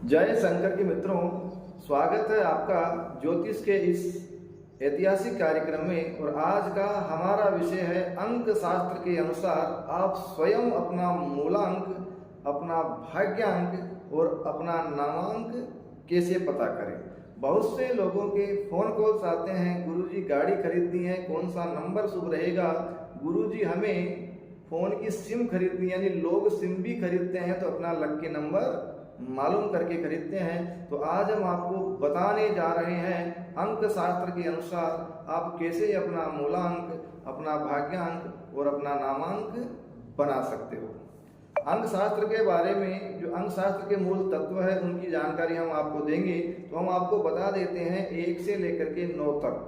जय शंकर के मित्रों, स्वागत है आपका ज्योतिष के इस ऐतिहासिक कार्यक्रम में। और आज का हमारा विषय है अंक शास्त्र के अनुसार आप स्वयं अपना मूलांक, अपना भाग्यांक और अपना नामांक कैसे पता करें। बहुत से लोगों के फोन कॉल्स आते हैं, गुरुजी गाड़ी खरीदनी है, कौन सा नंबर शुभ रहेगा, गुरुजी हमें फोन की सिम खरीदनी, यानी लोग सिम भी खरीदते हैं तो अपना लकी नंबर मालूम करके खरीदते हैं। तो आज हम आपको बताने जा रहे हैं अंक शास्त्र के अनुसार आप कैसे अपना मूलांक, अपना भाग्यांक और अपना नामांक बना सकते हो। अंक शास्त्र के बारे में, जो अंक शास्त्र के मूल तत्व है उनकी जानकारी हम आपको देंगे। तो हम आपको बता देते हैं 1 से लेकर के 9 तक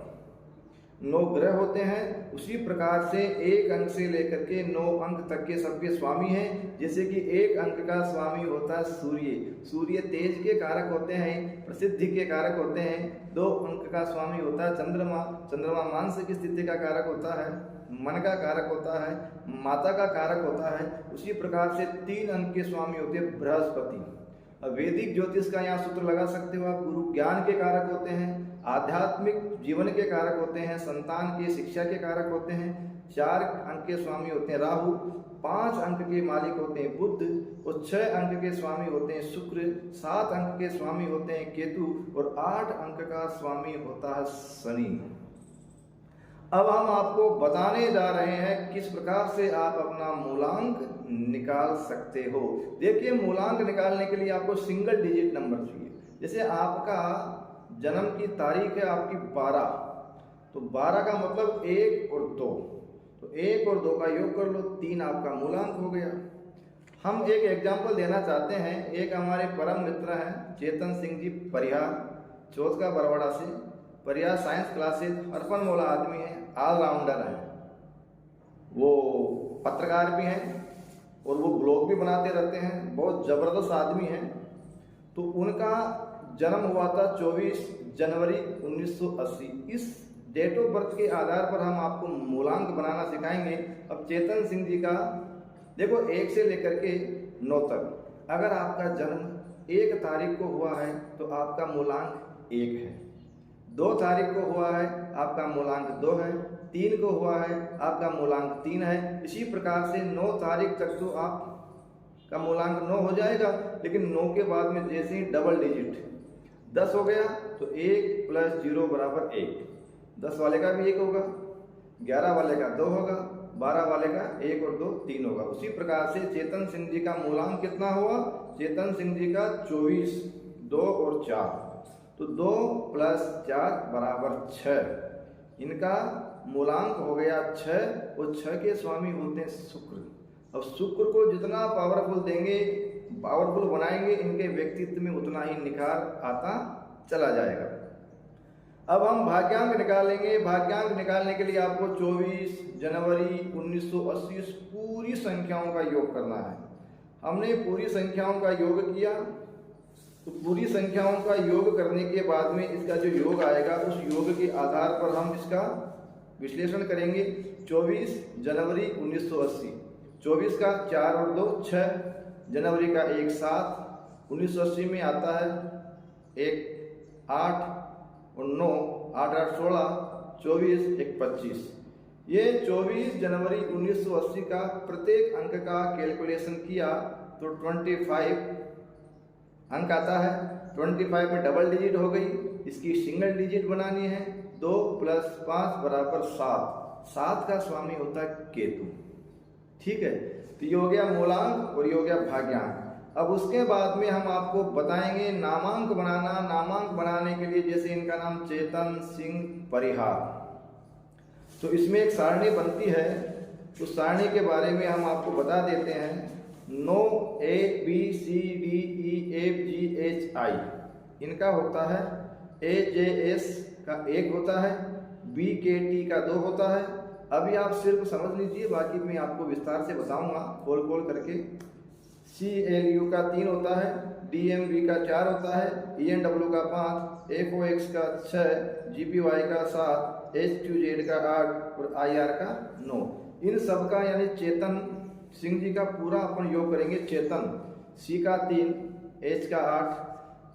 9 ग्रह होते हैं। उसी प्रकार से 1 अंक से लेकर के 9 अंक तक के सबके स्वामी हैं। जैसे कि 1 अंक का स्वामी होता है सूर्य। सूर्य तेज के कारक होते हैं, प्रसिद्धि के कारक होते हैं। 2 अंक का स्वामी होता है चंद्रमा। चंद्रमा मानसिक स्थिति का कारक होता है, मन का कारक होता है, माता का कारक होता है। उसी प्रकार से 3 अंक के स्वामी होते हैं बृहस्पति। वैदिक ज्योतिष का यहाँ सूत्र लगा सकते हो आप। गुरु ज्ञान के कारक होते हैं, आध्यात्मिक जीवन के कारक होते हैं, संतान की शिक्षा के कारक होते हैं। 4 अंक के स्वामी होते हैं राहु, 5 अंक के मालिक होते हैं बुध और 6 अंक के स्वामी होते हैं शुक्र, 7 अंक के स्वामी होते हैं केतु और 8 अंक का स्वामी होता है शनि। अब हम आपको बताने जा रहे हैं किस प्रकार से आप अपना मूलांक निकाल सकते हो। देखिए, मूलांक निकालने के लिए आपको सिंगल डिजिट नंबर चाहिए। जैसे आपका जन्म की तारीख है आपकी 12, तो 12 का मतलब 1 और 2, तो 1 और 2 का योग कर लो, 3 आपका मूलांक हो गया। हम एक एग्जाम्पल देना चाहते हैं। एक हमारे परम मित्र हैं चेतन सिंह जी परिहार, चौथ का बरवाड़ा से, परिहार साइंस क्लासेज, अर्पण मौला आदमी है, ऑलराउंडर है। वो पत्रकार भी हैं और वो ब्लॉग भी बनाते रहते हैं, बहुत जबरदस्त आदमी हैं। तो उनका जन्म हुआ था 24 जनवरी 1980। इस डेट ऑफ बर्थ के आधार पर हम आपको मूलांक बनाना सिखाएंगे। अब चेतन सिंह जी का देखो 1 से लेकर के 9 तक, अगर आपका जन्म 1 तारीख को हुआ है तो आपका मूलांक 1 है, 2 तारीख को हुआ है आपका मूलांक 2 है, 3 को हुआ है आपका मूलांक 3 है। इसी प्रकार से 9 तारीख तक तो आपका मूलांक 9 हो जाएगा। लेकिन 9 के बाद में जैसे ही डबल डिजिट 10 हो गया तो 1 + 0 = 1, 10 वाले का भी 1 होगा, 11 वाले का 2 होगा, 12 वाले का 1 और 2 3 होगा। उसी प्रकार से चेतन सिंह जी का मूलांक कितना हुआ? चेतन सिंह जी का 24, 2 और 4, तो 2 + 4 = 6। इनका मूलांक हो गया 6 और 6 के स्वामी होते हैं शुक्र। अब शुक्र को जितना पावरफुल देंगे, पावरफुल बनाएंगे, इनके व्यक्तित्व में उतना ही निखार आता चला जाएगा। अब हम भाग्यांक निकालेंगे। भाग्यांक निकालने के लिए आपको 24 जनवरी 1980 पूरी संख्याओं का योग करना है। हमने पूरी संख्याओं का योग किया, तो पूरी संख्याओं का योग करने के बाद में इसका जो योग आएगा उस योग के आधार पर हम इसका विश्लेषण करेंगे। 24 जनवरी 1980, 24 का 4 और 2 6, जनवरी का 1 7, 1980 में आता है 1 8 और 9, 8 8 16, 24 1 25। ये 24 जनवरी 1980 का प्रत्येक अंक का कैलकुलेशन किया तो 25 अंक आता है। 25 में डबल डिजिट हो गई, इसकी सिंगल डिजिट बनानी है। 2 + 5 = 7, 7 का स्वामी होता है केतु। ठीक है, तो ये हो गया मूलांक और ये हो गया भाग्यांक। अब उसके बाद में हम आपको बताएंगे नामांक बनाना। नामांक बनाने के लिए जैसे इनका नाम चेतन सिंह परिहार, तो इसमें एक सारणी बनती है, तो सारणी के बारे में हम आपको बता देते हैं। 9 A B C D E F G H I, इनका होता है A J S का 1 होता है, B K T का 2 होता है। अभी आप सिर्फ समझ लीजिए, बाकी मैं आपको विस्तार से बताऊंगा खोल खोल करके। C L U का 3 होता है, D M V का 4 होता है, E N W का 5, F O X का 6, G P Y का 7, H Q Z का 8 और I R का 9। इन सब का यानी चेतन सिंह जी का पूरा अपन योग करेंगे। चेतन C का 3, H का 8,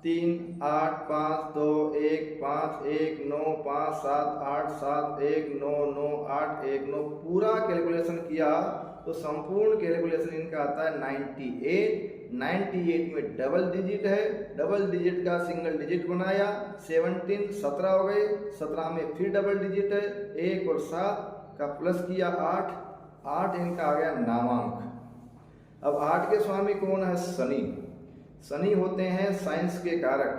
3 8 5 2 1 5 1 9 5 7 8 7 1 9 9 8 1 9 पूरा कैलकुलेशन किया तो संपूर्ण कैलकुलेशन इनका आता है 98। 98 में डबल डिजिट है, डबल डिजिट का सिंगल डिजिट बनाया 17 17 हो गए, 17 में फिर डबल डिजिट है 1 और 7 का प्लस किया 8 8 इनका आ गया नामांक। अब 8 के स्वामी कौन है? शनि। शनि होते हैं साइंस के कारक,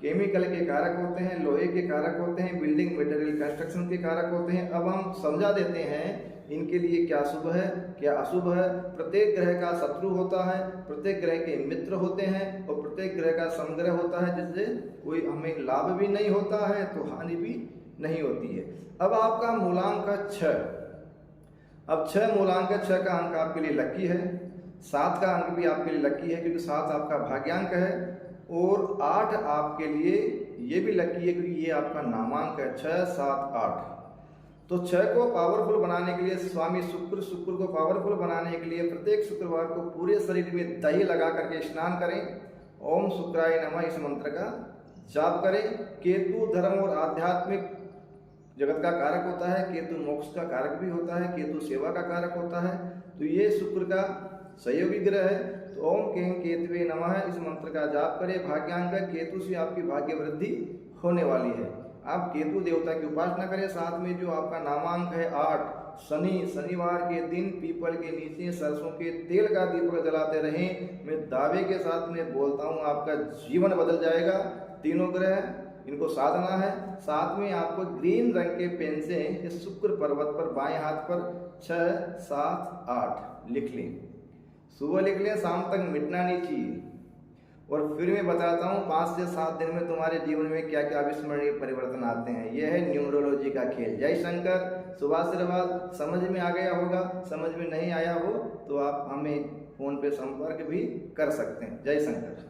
केमिकल के कारक होते हैं, लोहे के कारक होते हैं, बिल्डिंग मटेरियल कंस्ट्रक्शन के कारक होते हैं। अब हम समझा देते हैं इनके लिए क्या शुभ है क्या अशुभ है। प्रत्येक ग्रह का शत्रु होता है, प्रत्येक ग्रह के मित्र होते हैं और प्रत्येक ग्रह का समग्रह होता है जिससे कोई हमें लाभ भी नहीं होता है तो हानि भी नहीं होती है। अब आपका मूलांक 6, अब 6 मूलांक 6 का अंक आपके लिए लकी है, 7 का अंक भी आपके लिए लकी है क्योंकि 7 आपका भाग्यांक है और 8 आपके लिए ये भी लकी है क्योंकि ये आपका नामांक है 6 7 8। तो 6 को पावरफुल बनाने के लिए स्वामी शुक्र को पावरफुल बनाने के लिए प्रत्येक शुक्रवार को पूरे शरीर में दही लगा करके स्नान करें। ओम शुक्राय नमः इस मंत्र का जाप करें। केतु धर्म और आध्यात्मिक जगत का कारक होता है, केतु मोक्ष का कारक भी होता है, केतु सेवा का कारक होता है। तो ये शुक्र का सहयोगी ग्रह है। तो ओम कें केतवे नमः इस मंत्र का जाप करें। भाग्यांक केतु से आपकी भाग्य वृद्धि होने वाली है। आप केतु देवता की उपासना करें। साथ में जो आपका नामांक है 8, शनिवार के दिन पीपल के नीचे सरसों के तेल का दीपक जलाते रहें। मैं दावे के साथ में बोलता हूँ आपका जीवन बदल जाएगा। तीनों ग्रह इनको साधना है। साथ में आपको ग्रीन रंग के पेन से इस शुक्र पर्वत पर बाएं हाथ पर 6 7 8 लिख लें। सुबह लिख लें, शाम तक मिटना नहीं चाहिए। और फिर मैं बताता हूँ 5 से 7 दिन में तुम्हारे जीवन में क्या क्या अविस्मरणीय परिवर्तन आते हैं। यह है न्यूमरोलॉजी का खेल। जय शंकर। शुभाशीर्वाद। समझ में आ गया होगा, समझ में नहीं आया हो तो आप हमें फोन पे संपर्क भी कर सकते हैं। जय शंकर।